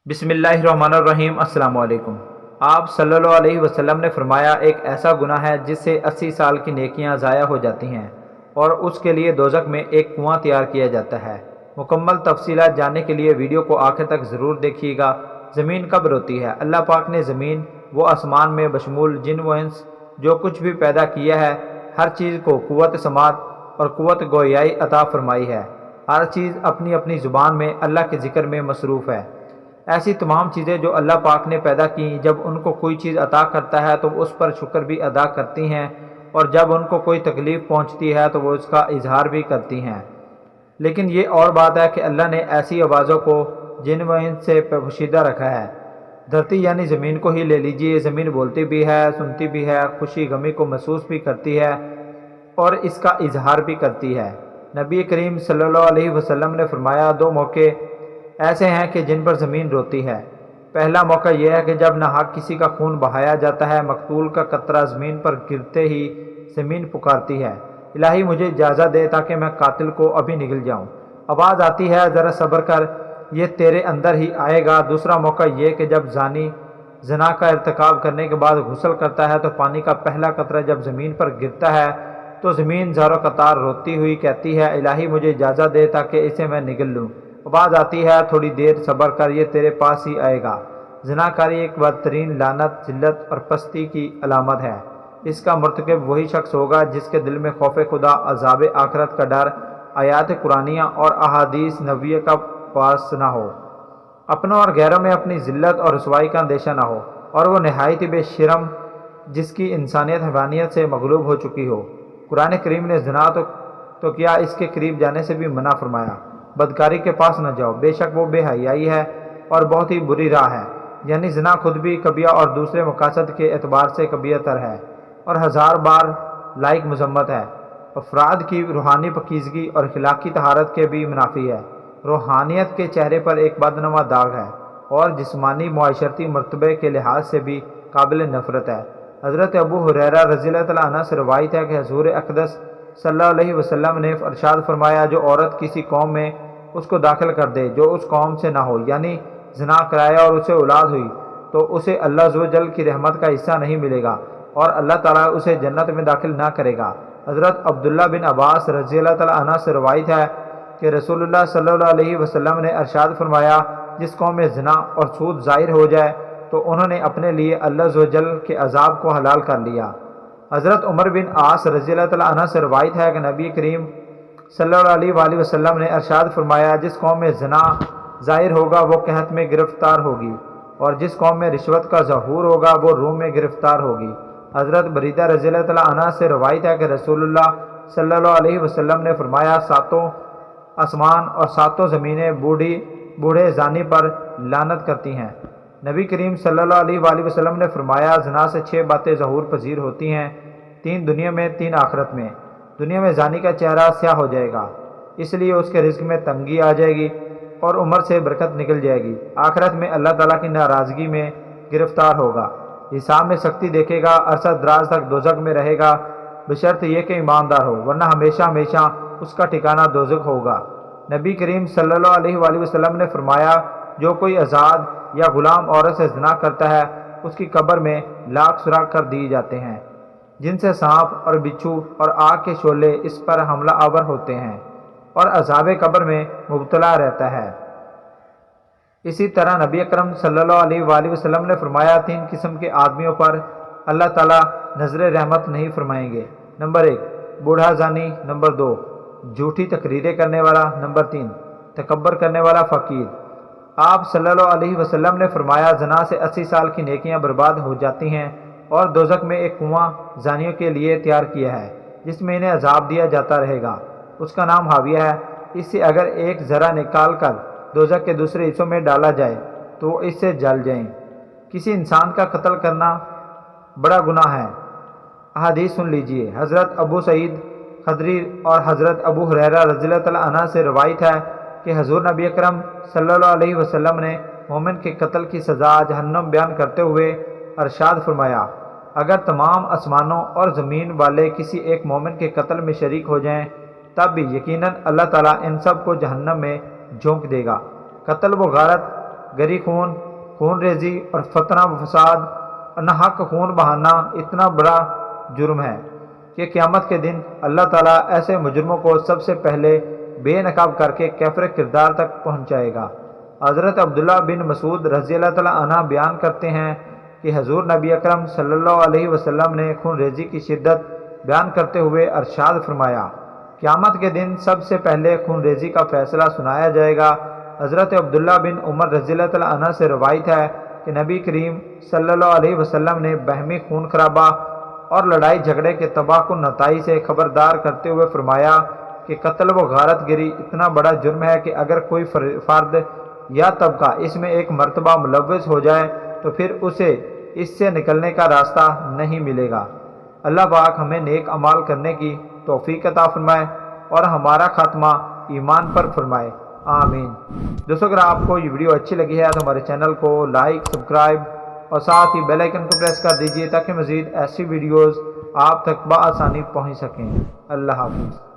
بسم اللہ الرحمن الرحیم۔ السلام علیکم۔ آپ صلی اللہ علیہ وسلم نے فرمایا، ایک ایسا گناہ ہے جس سے 80 سال کی نیکیاں ضائع ہو جاتی ہیں اور اس کے لیے دوزخ میں ایک کنواں تیار کیا جاتا ہے۔ مکمل تفصیلات جاننے کے لیے ویڈیو کو آخر تک ضرور دیکھیے گا۔ زمین کب روتی ہے؟ اللہ پاک نے زمین و آسمان میں بشمول جن و انس جو کچھ بھی پیدا کیا ہے، ہر چیز کو قوت سماعت اور قوت گویائی عطا فرمائی ہے۔ ہر چیز اپنی اپنی زبان میں اللہ کے ذکر میں مصروف ہے۔ ایسی تمام چیزیں جو اللہ پاک نے پیدا کیں، جب ان کو کوئی چیز عطا کرتا ہے تو اس پر شکر بھی ادا کرتی ہیں، اور جب ان کو کوئی تکلیف پہنچتی ہے تو وہ اس کا اظہار بھی کرتی ہیں۔ لیکن یہ اور بات ہے کہ اللہ نے ایسی آوازوں کو جن و انس سے پوشیدہ رکھا ہے۔ دھرتی یعنی زمین کو ہی لے لیجئے، زمین بولتی بھی ہے، سنتی بھی ہے، خوشی غمی کو محسوس بھی کرتی ہے اور اس کا اظہار بھی کرتی ہے۔ نبی کریم صلی اللہ علیہ وسلم نے فرمایا، دو موقع ایسے ہیں کہ جن پر زمین روتی ہے۔ پہلا موقع یہ ہے کہ جب ناحق کسی کا خون بہایا جاتا ہے، مقتول کا قطرہ زمین پر گرتے ہی زمین پکارتی ہے، الہی مجھے اجازت دے تاکہ میں قاتل کو ابھی نگل جاؤں۔ آواز آتی ہے، ذرا صبر کر، یہ تیرے اندر ہی آئے گا۔ دوسرا موقع یہ کہ جب زانی زنا کا ارتکاب کرنے کے بعد غسل کرتا ہے تو پانی کا پہلا قطرہ جب زمین پر گرتا ہے تو زمین زار و قطار روتی ہوئی کہتی ہے، الہی مجھے اجازت دے تاکہ اسے میں نگل لوں۔ آواز آتی ہے، تھوڑی دیر صبر کر، یہ تیرے پاس ہی آئے گا۔ زناکاری ایک بدترین لعنت، ذلت اور پستی کی علامت ہے۔ اس کا مرتکب وہی شخص ہوگا جس کے دل میں خوف خدا، عذاب آخرت کا ڈر، آیات قرآنیہ اور احادیث نبویہ کا پاس نہ ہو، اپنوں اور غیروں میں اپنی ذلت اور رسوائی کا اندیشہ نہ ہو، اور وہ نہایت بے شرم جس کی انسانیت حیوانیت سے مغلوب ہو چکی ہو۔ قرآن کریم نے زنا تو کیا، اس کے قریب جانے سے بھی منع فرمایا۔ بدکاری کے پاس نہ جاؤ، بے شک وہ بے حیائی ہے اور بہت ہی بری راہ ہے۔ یعنی زنا خود بھی کبیہ اور دوسرے مقاصد کے اعتبار سے کبیہ تر ہے اور ہزار بار لائق مذمت ہے۔ افراد کی روحانی پاکیزگی اور اخلاقی طہارت کے بھی منافی ہے۔ روحانیت کے چہرے پر ایک بدنما داغ ہے اور جسمانی معاشرتی مرتبے کے لحاظ سے بھی قابل نفرت ہے۔ حضرت ابو ہریرہ رضی اللہ تعالیٰ عنہ سے روایت ہے کہ حضور اقدس صلی اللہ علیہ وسلم نے ارشاد فرمایا، جو عورت کسی قوم میں اس کو داخل کر دے جو اس قوم سے نہ ہو، یعنی زنا کرایا اور اسے اولاد ہوئی، تو اسے اللہ عز و جل کی رحمت کا حصہ نہیں ملے گا اور اللہ تعالیٰ اسے جنت میں داخل نہ کرے گا۔ حضرت عبداللہ بن عباس رضی اللہ تعالیٰ عنہ سے روایت ہے کہ رسول اللہ صلی اللہ علیہ وسلم نے ارشاد فرمایا، جس قوم میں زنا اور سود ظاہر ہو جائے تو انہوں نے اپنے لیے اللہ عز و جل کے عذاب کو حلال کر لیا۔ حضرت عمر بن عاص رضی اللہ تعالیٰ عنہ سے روایت ہے کہ نبی کریم صلی اللہ علیہ وآلہ وسلم نے ارشاد فرمایا، جس قوم میں زنا ظاہر ہوگا وہ قحط میں گرفتار ہوگی، اور جس قوم میں رشوت کا ظہور ہوگا وہ روم میں گرفتار ہوگی۔ حضرت بریدہ رضی اللہ تعالیٰ عنہ سے روایت ہے کہ رسول اللہ صلی اللہ علیہ وسلم نے فرمایا، ساتوں آسمان اور ساتوں زمینیں بوڑھے زانی پر لعنت کرتی ہیں۔ نبی کریم صلی اللہ علیہ وآلہ وسلم نے فرمایا، زنا سے 6 باتیں ظہور پذیر ہوتی ہیں، 3 دنیا میں، 3 آخرت میں۔ دنیا میں زانی کا چہرہ سیاہ ہو جائے گا، اس لیے اس کے رزق میں تنگی آ جائے گی اور عمر سے برکت نکل جائے گی۔ آخرت میں اللہ تعالیٰ کی ناراضگی میں گرفتار ہوگا، حساب میں سختی دیکھے گا، عرصہ دراز تک دوزخ میں رہے گا، بشرط یہ کہ ایماندار ہو، ورنہ ہمیشہ ہمیشہ اس کا ٹھکانہ دوزخ ہوگا۔ نبی کریم صلی اللہ علیہ وآلہ وسلم نے فرمایا، جو کوئی آزاد یا غلام عورت سے زنا کرتا ہے اس کی قبر میں لاکھ سوراخ کر دیے جاتے ہیں، جن سے سانپ اور بچھو اور آگ کے شعلے اس پر حملہ آور ہوتے ہیں اور عذاب قبر میں مبتلا رہتا ہے۔ اسی طرح نبی اکرم صلی اللہ علیہ وآلہ وسلم نے فرمایا، 3 قسم کے آدمیوں پر اللہ تعالیٰ نظر رحمت نہیں فرمائیں گے۔ نمبر 1 بوڑھا زانی، نمبر 2 جھوٹی تقریریں کرنے والا، نمبر 3 تکبر کرنے والا فقیر۔ آپ صلی اللہ علیہ وسلم نے فرمایا، زنا سے 80 سال کی نیکیاں برباد ہو جاتی ہیں اور دوزخ میں ایک کنواں زانیوں کے لیے تیار کیا ہے جس میں انہیں عذاب دیا جاتا رہے گا، اس کا نام حاویہ ہے۔ اس سے اگر ایک ذرہ نکال کر دوزخ کے دوسرے حصوں میں ڈالا جائے تو وہ اس سے جل جائیں۔ کسی انسان کا قتل کرنا بڑا گناہ ہے۔ احادیث سن لیجئے۔ حضرت ابو سعید خدری اور حضرت ابو ہریرہ رضی اللہ تعالیٰ عنہ سے روایت ہے کہ حضور نبی اکرم صلی اللہ علیہ وسلم نے مومن کے قتل کی سزا جہنم بیان کرتے ہوئے ارشاد فرمایا، اگر تمام آسمانوں اور زمین والے کسی ایک مومن کے قتل میں شریک ہو جائیں تب بھی یقیناً اللہ تعالیٰ ان سب کو جہنم میں جھونک دے گا۔ قتل و غارت گری خون، خون ریزی اور فتنہ و فساد، ناحق خون بہانا اتنا بڑا جرم ہے کہ قیامت کے دن اللہ تعالیٰ ایسے مجرموں کو سب سے پہلے بے نقاب کر کے کیفر کردار تک پہنچائے گا۔ حضرت عبداللہ بن مسعود رضی اللہ تعالیٰ عنہ بیان کرتے ہیں کہ حضور نبی اکرم صلی اللہ علیہ وسلم نے خون ریزی کی شدت بیان کرتے ہوئے ارشاد فرمایا، قیامت کے دن سب سے پہلے خون ریزی کا فیصلہ سنایا جائے گا۔ حضرت عبداللہ بن عمر رضی اللہ تعالیٰ عنہ سے روایت ہے کہ نبی کریم صلی اللہ علیہ وسلم نے باہمی خون خرابہ اور لڑائی جھگڑے کے تباہ کن نتائج سے خبردار کرتے ہوئے فرمایا کہ قتل و غارت گری اتنا بڑا جرم ہے کہ اگر کوئی فرد یا طبقہ اس میں ایک مرتبہ ملوث ہو جائے تو پھر اسے اس سے نکلنے کا راستہ نہیں ملے گا۔ اللہ پاک ہمیں نیک اعمال کرنے کی توفیق عطا فرمائے اور ہمارا خاتمہ ایمان پر فرمائے، آمین۔ دوستو اگر آپ کو یہ ویڈیو اچھی لگی ہے تو ہمارے چینل کو لائک، سبسکرائب اور ساتھ ہی بیل آئیکن کو پریس کر دیجئے تاکہ مزید ایسی ویڈیوز آپ تک بآسانی پہنچ سکیں۔ اللہ حافظ۔